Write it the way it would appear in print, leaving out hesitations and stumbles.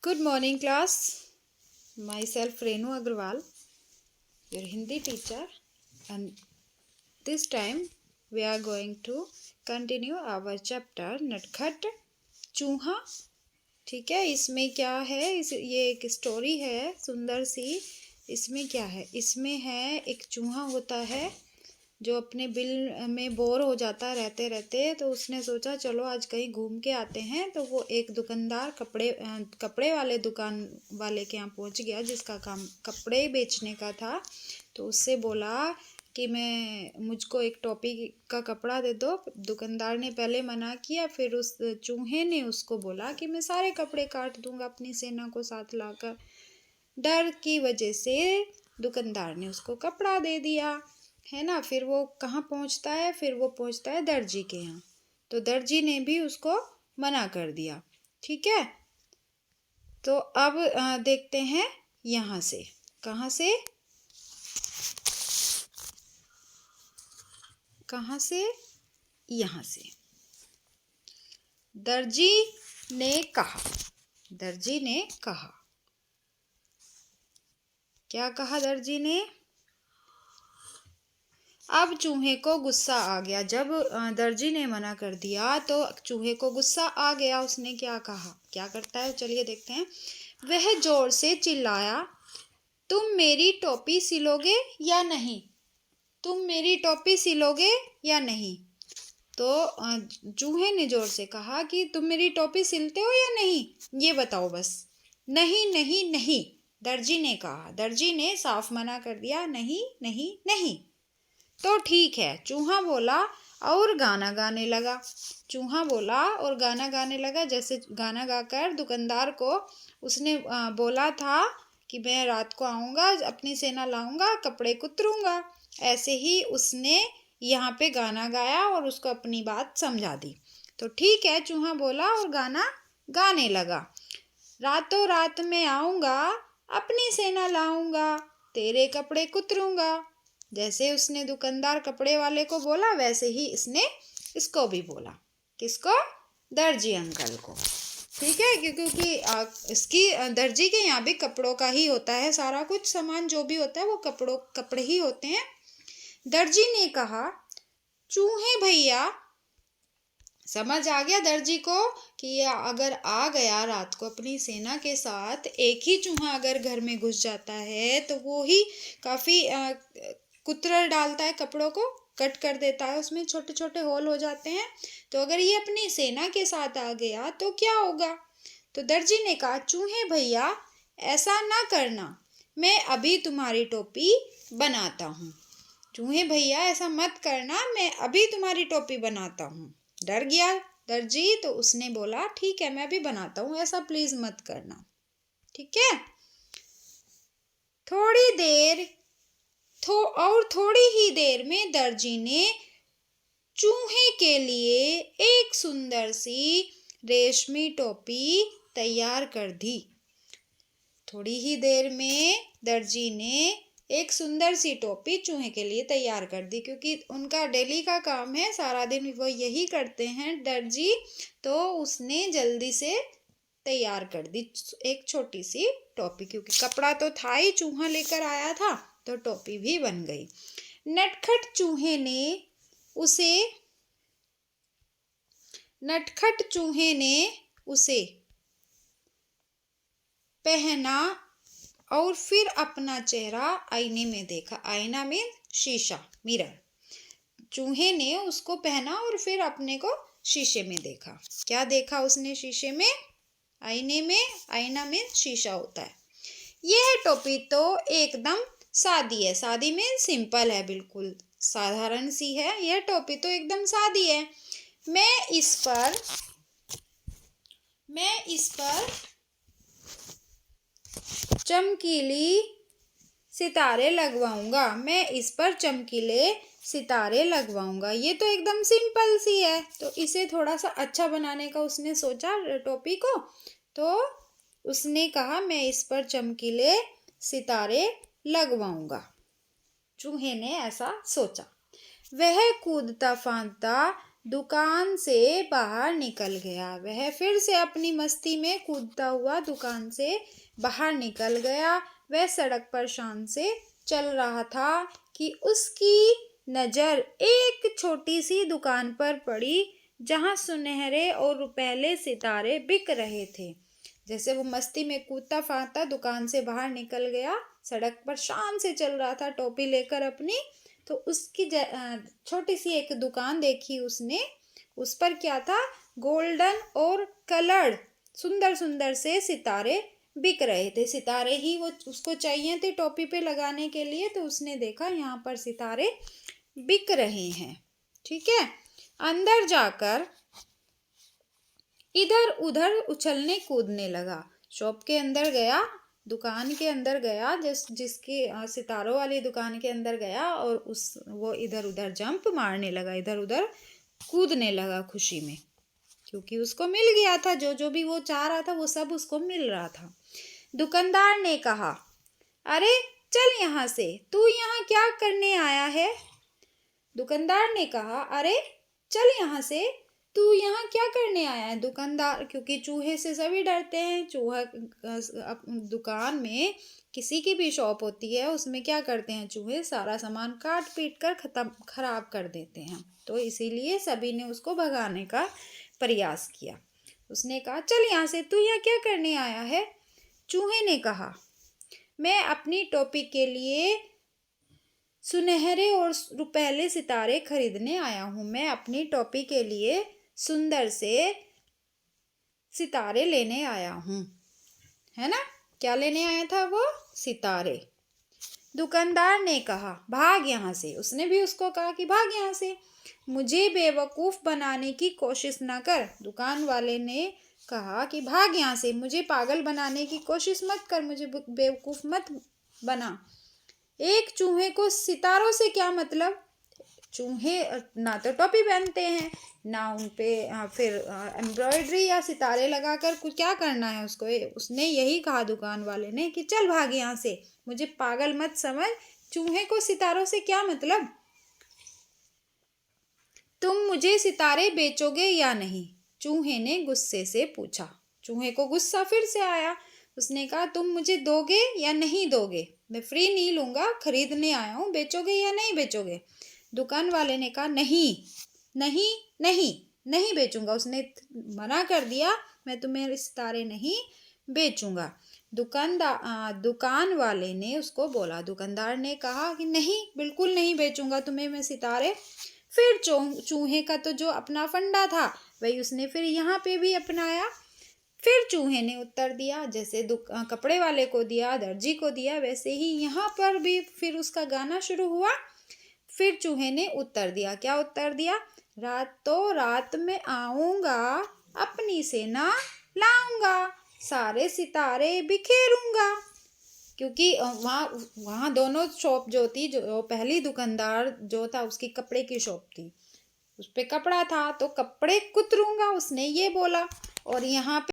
Good morning, class. Myself Renu Agrawal, your Hindi teacher, and this time we are going to continue our chapter नटखट चूहा। ठीक है, इसमें क्या है, ये एक स्टोरी है सुंदर सी। इसमें क्या है, इसमें है एक चूहा होता है जो अपने बिल में बोर हो जाता है रहते रहते, तो उसने सोचा चलो आज कहीं घूम के आते हैं। तो वो एक दुकानदार कपड़े वाले दुकान वाले के यहाँ पहुँच गया जिसका काम कपड़े बेचने का था। तो उससे बोला कि मुझको एक टोपी का कपड़ा दे दो। दुकानदार ने पहले मना किया, फिर उस चूहे ने उसको बोला कि मैं सारे कपड़े काट दूंगा अपनी सेना को साथ लाकर। डर की वजह से दुकानदार ने उसको कपड़ा दे दिया, है ना। फिर वो कहाँ पहुँचता है, फिर वो पहुँचता है दर्जी के यहाँ। तो दर्जी ने भी उसको मना कर दिया। ठीक है, तो अब देखते हैं यहाँ से, कहाँ से यहाँ से। दर्जी ने कहा, क्या कहा दर्जी ने। अब चूहे को गुस्सा आ गया। जब दर्जी ने मना कर दिया तो चूहे को गुस्सा आ गया। उसने क्या कहा, क्या करता है, चलिए देखते हैं। वह जोर से चिल्लाया, तुम मेरी टोपी सिलोगे या नहीं, तुम मेरी टोपी सिलोगे या नहीं। तो चूहे ने जोर से कहा कि तुम मेरी टोपी सिलते हो या नहीं, ये बताओ बस। नहीं नहीं नहीं, दर्जी ने कहा। दर्जी ने साफ मना कर दिया, नहीं नहीं नहीं। तो ठीक है, चूहा बोला और गाना गाने लगा। जैसे गाना गाकर दुकानदार को उसने बोला था कि मैं रात को आऊँगा, अपनी सेना लाऊंगा, कपड़े कुतरूंगा। ऐसे ही उसने यहाँ पे गाना गाया और उसको अपनी बात समझा दी। तो ठीक है, चूहा बोला और गाना गाने लगा। रातों रात में आऊँगा, अपनी सेना लाऊंगा, तेरे कपड़े कुतरूंगा। जैसे उसने दुकानदार कपड़े वाले को बोला, वैसे ही इसने इसको भी बोला। किसको, दर्जी अंकल को। ठीक है, क्योंकि इसकी दर्जी के यहाँ भी कपड़ों का ही होता है, सारा कुछ सामान जो भी होता है वो कपड़े ही होते हैं। दर्जी ने कहा, चूहे भैया, समझ आ गया दर्जी को कि अगर आ गया रात को अपनी सेना के साथ, एक ही चूहा अगर घर में घुस जाता है तो वो ही काफ़ी कुतर डालता है, कपड़ों को कट कर देता है, उसमें छोटे छोटे होल हो जाते हैं। तो अगर ये अपनी सेना के साथ आ गया तो क्या होगा। तो दर्जी ने कहा, चूहे भैया ऐसा ना करना, मैं अभी तुम्हारी टोपी बनाता हूँ। चूहे भैया ऐसा मत करना, मैं अभी तुम्हारी टोपी बनाता हूँ। डर गया दर्जी, तो उसने बोला ठीक है मैं भी बनाता हूँ, ऐसा प्लीज मत करना। ठीक है, थोड़ी ही देर में दर्जी ने चूहे के लिए एक सुंदर सी रेशमी टोपी तैयार कर दी। थोड़ी ही देर में दर्जी ने एक सुंदर सी टोपी चूहे के लिए तैयार कर दी, क्योंकि उनका डेली का काम है, सारा दिन वो यही करते हैं दर्जी। तो उसने जल्दी से तैयार कर दी एक छोटी सी टोपी, क्योंकि कपड़ा तो था ही, चूहा लेकर आया था, तो टोपी भी बन गई। नटखट चूहे ने उसे पहना और फिर अपना चेहरा आईने में देखा। आईना में शीशा, मिरर। चूहे ने उसको पहना और फिर अपने को शीशे में देखा। क्या देखा उसने शीशे में, आईने में, आईना में शीशा होता है। यह टोपी तो एकदम सादी है, सादी में सिंपल है, बिल्कुल साधारण सी है। यह टोपी तो एकदम सादी है। मैं इस पर चमकीले सितारे लगवाऊंगा। ये तो एकदम सिंपल सी है, तो इसे थोड़ा सा अच्छा बनाने का उसने सोचा टोपी को। तो उसने कहा मैं इस पर चमकीले सितारे लगवाऊंगा। चूहे ने ऐसा सोचा। वह कूदता फांदता दुकान से बाहर निकल गया। वह फिर से अपनी मस्ती में कूदता हुआ दुकान से बाहर निकल गया। वह सड़क पर शान से चल रहा था कि उसकी नज़र एक छोटी सी दुकान पर पड़ी जहाँ सुनहरे और रुपैले सितारे बिक रहे थे। जैसे वो मस्ती में कूदता फांदता दुकान से बाहर निकल गया, सड़क पर शान से चल रहा था टोपी लेकर अपनी, तो उसकी छोटी सी एक दुकान देखी उसने। उस पर क्या था, गोल्डन और कलर्ड सुंदर सुंदर से सितारे बिक रहे थे। सितारे ही वो उसको चाहिए थे टोपी पे लगाने के लिए, तो उसने देखा यहाँ पर सितारे बिक रहे हैं। ठीक है, अंदर जाकर इधर उधर उछलने कूदने लगा। शॉप के अंदर गया, दुकान के अंदर गया, जिसकी सितारों वाली दुकान के अंदर गया और वो इधर उधर जंप मारने लगा, इधर उधर कूदने लगा खुशी में, क्योंकि उसको मिल गया था जो जो भी वो चाह रहा था वो सब उसको मिल रहा था। दुकानदार ने कहा, अरे चल यहाँ से, तू यहाँ क्या करने आया है? दुकानदार ने कहा, अरे चल यहाँ से, तू यहाँ क्या करने आया है? दुकानदार, क्योंकि चूहे से सभी डरते हैं। चूहा दुकान में किसी की भी शॉप होती है, उसमें क्या करते हैं चूहे, सारा सामान काट पीट कर खराब कर देते हैं। तो इसीलिए सभी ने उसको भगाने का प्रयास किया। उसने कहा, चल यहाँ से, तू यहाँ क्या करने आया है? चूहे ने कहा, मैं अपनी टोपी के लिए सुनहरे और रुपैले सितारे खरीदने आया हूँ। मैं अपनी टोपी के लिए सुंदर से सितारे लेने आया हूँ, है ना? क्या लेने आया था वो? सितारे। दुकानदार ने कहा, भाग यहाँ से। उसने भी उसको कहा कि भाग यहाँ से, मुझे बेवकूफ़ बनाने की कोशिश ना कर। दुकान वाले ने कहा कि भाग यहाँ से, मुझे पागल बनाने की कोशिश मत कर, मुझे बेवकूफ़ मत बना। एक चूहे को सितारों से क्या मतलब? चूहे ना तो टोपी पहनते हैं, ना उन पे फिर एम्ब्रॉयडरी या सितारे लगाकर कुछ क्या करना है उसको। उसने यही कहा दुकान वाले ने कि चल भाग यहाँ से, मुझे पागल मत समझ, चूहे को सितारों से क्या मतलब? तुम मुझे सितारे बेचोगे या नहीं? चूहे ने गुस्से से पूछा। चूहे को गुस्सा फिर से आया। उसने कहा, तुम मुझे दोगे या नहीं दोगे? मैं फ्री नहीं लूँगा, खरीदने आया हूँ, बेचोगे या नहीं बेचोगे? दुकान वाले ने कहा, नहीं नहीं नहीं नहीं बेचूंगा। उसने मना कर दिया, मैं तुम्हें सितारे नहीं बेचूंगा। दुकान वाले ने उसको बोला, दुकानदार ने कहा कि नहीं, बिल्कुल नहीं बेचूंगा तुम्हें मैं सितारे। फिर चूहे का तो जो अपना फंडा था वही उसने फिर यहाँ पे भी अपनाया। फिर चूहे ने उत्तर दिया, जैसे कपड़े वाले को दिया, दर्जी को दिया, वैसे ही यहाँ पर भी फिर उसका गाना शुरू हुआ। फिर चूहे ने उत्तर दिया, क्या उत्तर दिया? रातों रात में आऊँगा, अपनी सेना लाऊंगा, सारे सितारे बिखेरूंगा। क्योंकि वहाँ दोनों शॉप जो थी, जो पहली दुकानदार जो था उसकी कपड़े की शॉप थी, उस पे कपड़ा था, तो कपड़े कुतरूंगा उसने ये बोला। और यहाँ पे